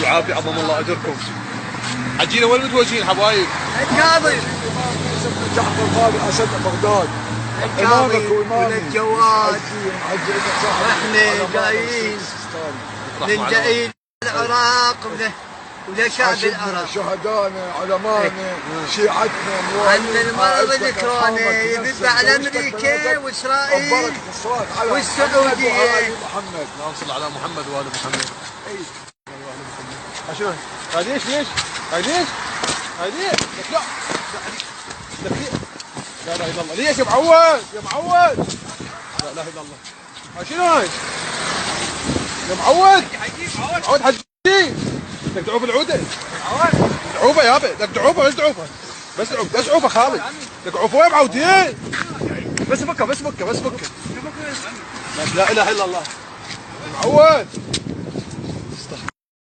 والعافيه، عظم الله اجركم. حجينا وين متوجهين حبايب؟ الكاظم جعفر بابي اسد بغداد. الكاظم وللجواد. واحنا جايين من العراق ولشعب العراق، شهدائنا علمائنا شيعتنا عن المرض ذكرانا يذب على امريكا واسرائيل والسعوديه. محمد اللهم صل على محمد وال محمد. شنو؟ هاي ليش؟ هاي ليش؟ لا لا اله الا الله. ليش يا معود؟ لا اله الا الله. هاي شنو هاي؟ يا معود حجي بدك تعوف العوده؟ دعوبه يابا، بدك دعوبه بس دعوبه خالد. بدك عوفه يا معودين. بس فكه. لا اله الا الله. معود